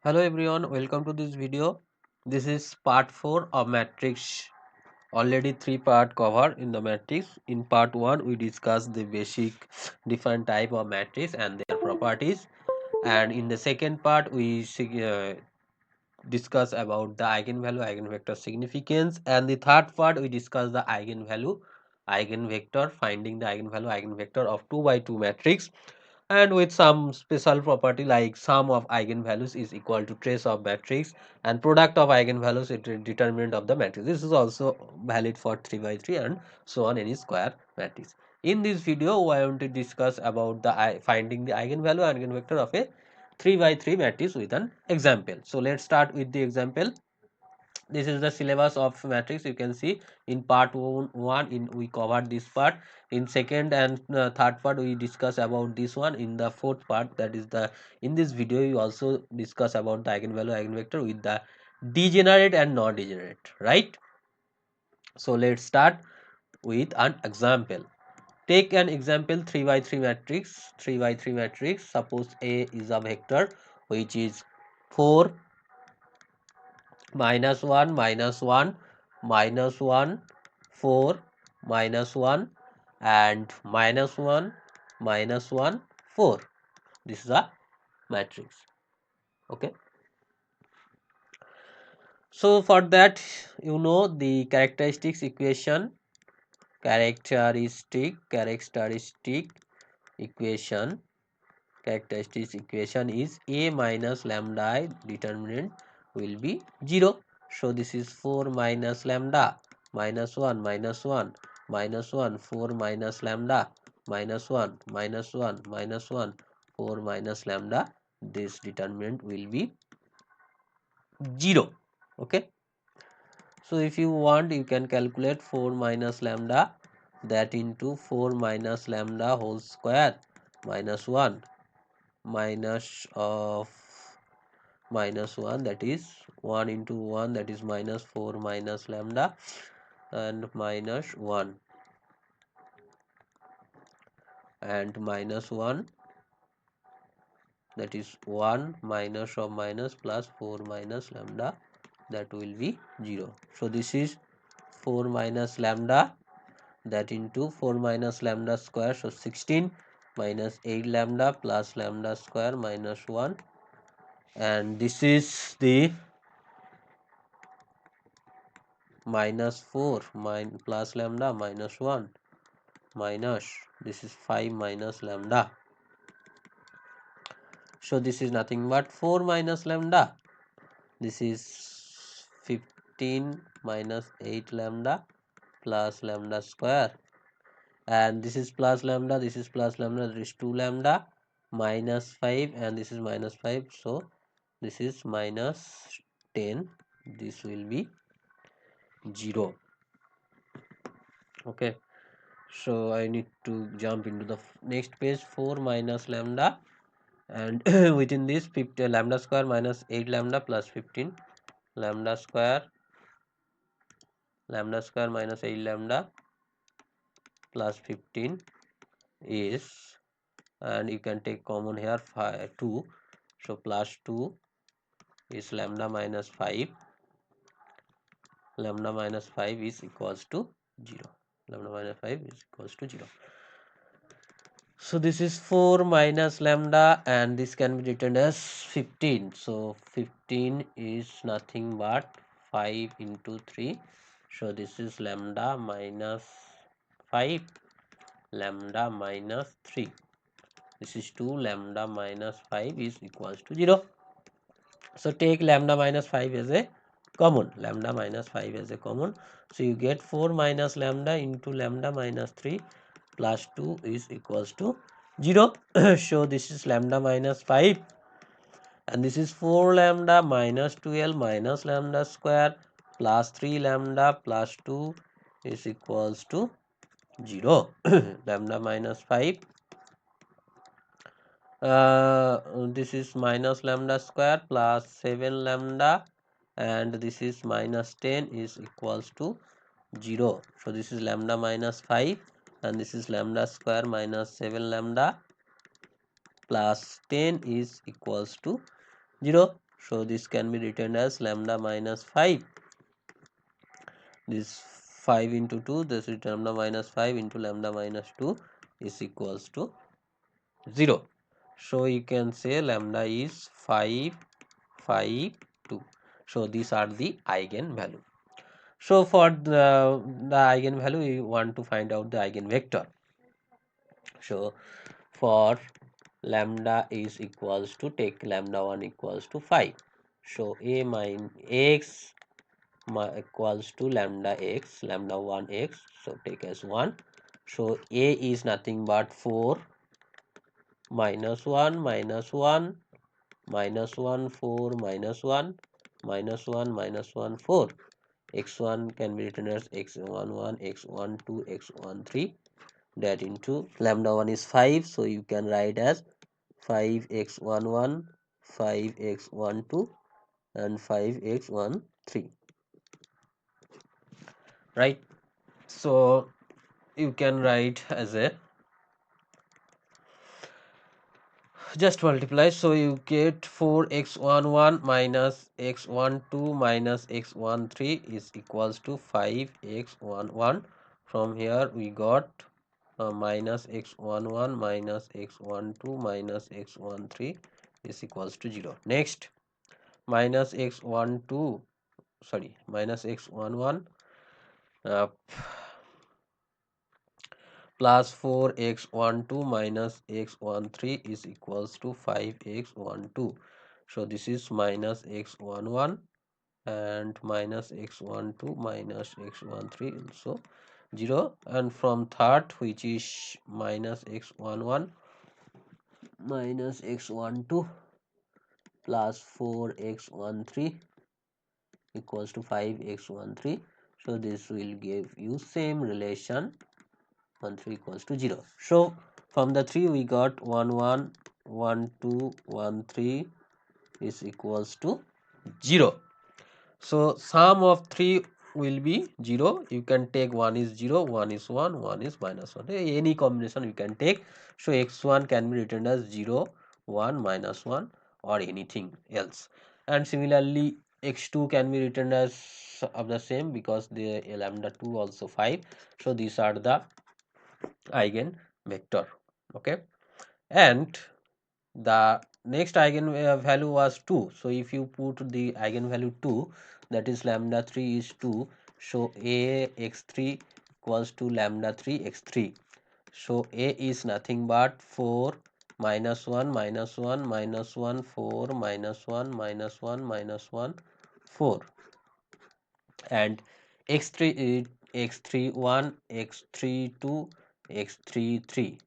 Hello everyone, welcome to this video. This is part 4 of matrix. Already 3 part cover in the matrix. In part 1 we discussed the basic different type of matrix and their properties, and in the second part we discuss about the eigenvalue, eigenvector significance, and the third part we discuss the eigenvalue, eigenvector, finding the eigenvalue, eigenvector of 2 by 2 matrix, and with some special property like sum of eigenvalues is equal to trace of matrix and product of eigenvalues is determinant of the matrix. This is also valid for 3 by 3 and so on any square matrix. In this video I want to discuss about the finding the eigenvalue and eigenvector of a 3 by 3 matrix with an example. So let's start with the example. This is the syllabus of matrix. You can see in part 1 in we covered this part. In second and third part we discuss about this one. In the fourth part, that is the in this video you also discuss about the eigenvalue, eigenvector with the degenerate and non-degenerate, right? So let's start with an example. Take an example 3 by 3 matrix. 3 by 3 matrix. Suppose A is a vector which is 4 minus 1 minus 1 minus 1 4 minus 1 and minus 1 minus 1 4. This is a matrix. Okay, so for that you know the characteristic equation. Characteristic equation is A minus lambda I determinant will be 0. So this is 4 minus lambda minus 1 minus 1 minus 1 4 minus lambda minus 1 minus 1 minus 1 4 minus lambda. This determinant will be 0. Okay, so if you want you can calculate 4 minus lambda, that into 4 minus lambda whole square minus 1 minus of minus 1, that is 1 into 1, that is minus 4 minus lambda and minus 1 and minus 1, that is 1 minus of minus plus 4 minus lambda, that will be 0. So this is 4 minus lambda, that into 4 minus lambda square, so 16 minus 8 lambda plus lambda square minus 1, and this is the minus 4 plus lambda minus 1 minus, this is 5 minus lambda. So this is nothing but 4 minus lambda. This is 15 minus 8 lambda plus lambda square, and this is plus lambda, this is plus lambda, that is 2 lambda minus 5 and this is minus 5, so this is minus 10. This will be 0. Okay, so I need to jump into the next page. 4 minus lambda, and within this 50 lambda square minus 8 lambda plus 15 lambda square minus 8 lambda plus 15 is, and you can take common here 2, so plus 2 is lambda minus 5. Lambda minus 5 is equals to 0. Lambda minus 5 is equals to 0. So this is 4 minus lambda, and this can be written as 15. So 15 is nothing but 5 into 3. So this is lambda minus 5, lambda minus 3. This is 2, lambda minus 5 is equals to 0. So take lambda minus 5 as a common. Lambda minus 5 as a common. So you get 4 minus lambda into lambda minus 3 plus 2 is equals to 0. So this is lambda minus 5, and this is 4 lambda minus 12 minus lambda square plus 3 lambda plus 2 is equals to 0. Lambda minus 5, this is minus lambda square plus 7 lambda, and this is minus 10 is equals to 0. So this is lambda minus 5, and this is lambda square minus 7 lambda plus 10 is equals to 0. So this can be written as lambda minus 5. This 5 into 2, this is lambda minus 5 into lambda minus 2 is equals to 0. So you can say lambda is 5, 5, 2. So these are the eigenvalue. So for the eigenvalue, we want to find out the eigenvector. So for lambda is equals to, take lambda 1 equals to 5. So a minus x equals to lambda x, lambda 1 x, so take as 1. So a is nothing but 4 minus 1 minus 1 minus 1 4 minus 1 minus 1 minus 1 4. X1 can be written as x11 x12 x13, that into lambda 1 is 5, so you can write as 5x11 5x12 and 5x13, right? So you can write as a, just multiply, so you get 4x11 minus x12 minus x13 is equals to 5x11. From here we got minus x11 minus x12 minus x13 is equals to 0. Next, minus x12, sorry, minus x11 uh, plus 4x12 minus x13 is equals to 5x12. So this is minus x11 and minus x12 minus x13 also 0. And from third, which is minus x11 minus x12 plus 4x13 equals to 5x13. So this will give you same relation, 1 3 equals to 0. So from the 3 we got 1 1 1 2 1 3 is equals to 0. So sum of 3 will be 0. You can take 1 is 0, 1 is 1, 1 is minus 1. Any combination you can take. So x1 can be written as 0, 1, minus 1 or anything else. And similarly x2 can be written as of the same, because the lambda 2 also 5. So these are the eigenvector. Okay, and the next eigenvalue was 2. So if you put the eigenvalue 2, that is lambda 3 is 2, so a x3 equals to lambda 3 x3. So a is nothing but 4 minus 1 minus 1 minus 1 4 minus 1 minus 1 minus 1 4, and x3 is x3 1 x3 2 x3 3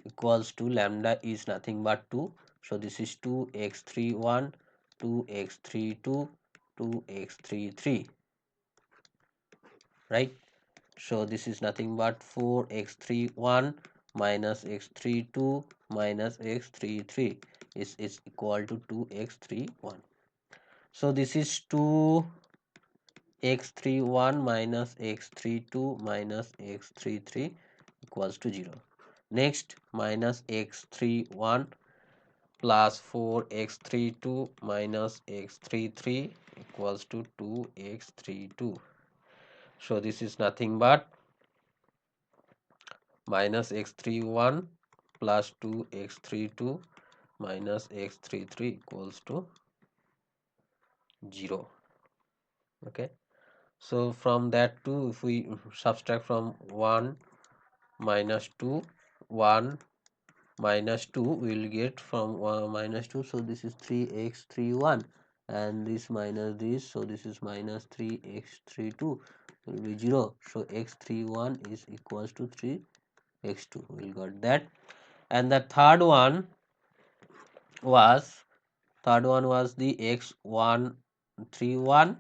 equals to lambda is nothing but 2. So this is 2x31 2x32 2x33, right? So this is nothing but 4x31 minus x32 minus x33 is equal to 2x31. So this is 2x31 minus x32 minus x33 equals to 0. Next, minus x31 plus 4x32 minus x33 equals to 2x32. So this is nothing but minus x31 plus 2x32 minus x33 equals to 0. Okay, so from that 2, if we subtract from 1 minus 2 1 minus 2, we will get from minus 2, so this is 3x31, and this minus this, so this is minus 3x32 will be 0. So x31 is equals to 3x2, we got that. And the was third one was the x131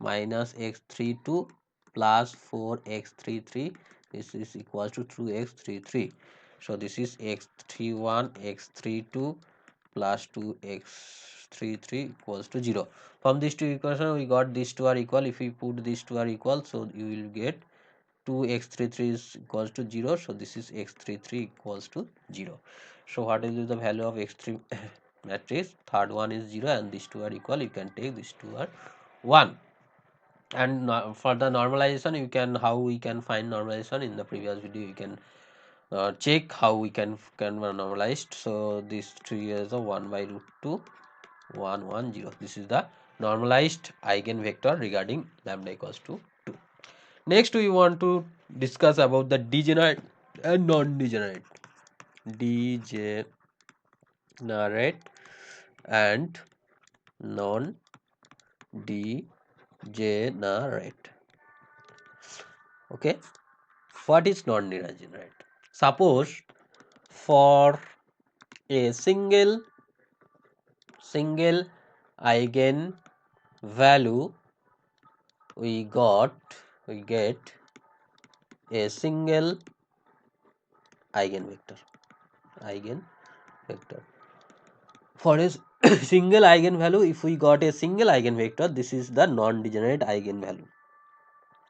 minus x32 plus 4x33, this is equals to 2x33. So this is x31 x32 plus 2x33 equals to 0. From these two equations we got these two are equal. If we put these two are equal, so you will get 2x33 is equals to 0. So this is x33 equals to 0. So what is the value of x3 matrix, third one is 0 and these two are equal, you can take these two are 1. And for the normalization, you can, how we can find normalization in the previous video, you can check how we can normalized. So this 3 is a 1 by root 2 1 1 0. This is the normalized eigenvector regarding lambda equals to 2. Next we want to discuss about the degenerate and non-degenerate. Degenerate and non-degenerate. Okay, what is non-degenerate? Suppose for a single eigen value, we get a single eigenvector. For a single eigenvalue, if we got a single eigenvector, this is the non-degenerate eigenvalue,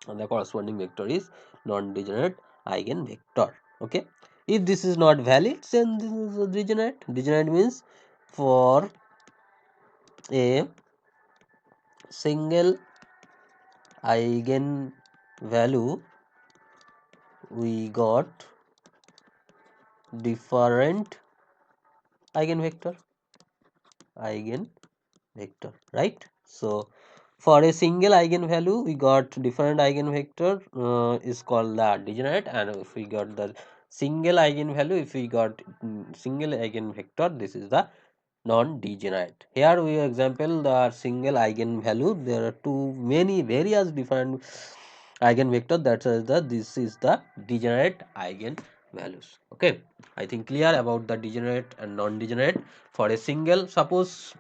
and the corresponding vector is non-degenerate eigenvector. Okay, if this is not valid, then this is a degenerate. Degenerate means for a single eigenvalue, we got different eigenvector, right? So for a single eigenvalue, we got different eigenvector, is called the degenerate. And if we got the single eigenvalue, if we got single eigenvector, this is the non-degenerate. Here we example the single eigenvalue. There are many various different eigenvector, that is this is the degenerate eigenvalues. Okay, I think clear about the degenerate and non-degenerate. For a single, suppose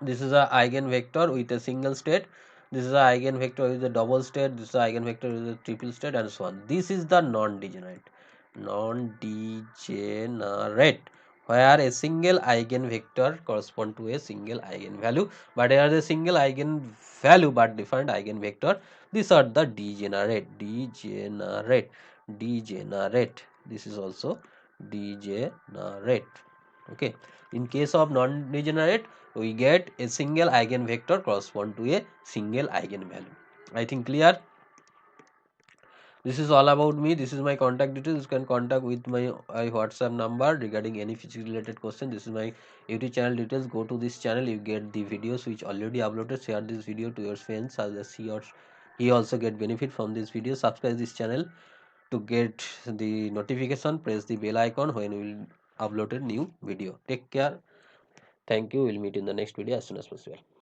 this is a eigenvector with a single state, this is a eigenvector with a double state, this is a eigenvector with a triple state, and so on. This is the non-degenerate, where a single eigenvector correspond to a single eigenvalue, but here is a single eigenvalue but different eigenvector. These are the degenerate. This is also degenerate. Okay, in case of non-degenerate, we get a single eigenvector correspond to a single eigenvalue. I think clear. This is all about me. This is my contact details. You can contact with my WhatsApp number regarding any physics related question. This is my YouTube channel details. Go to this channel, you get the videos which already uploaded. Share this video to your friends so that he also get benefit from this video. Subscribe this channel to get the notification. Press the bell icon when we will upload a new video. Take care. Thank you. We'll meet in the next video as soon as possible.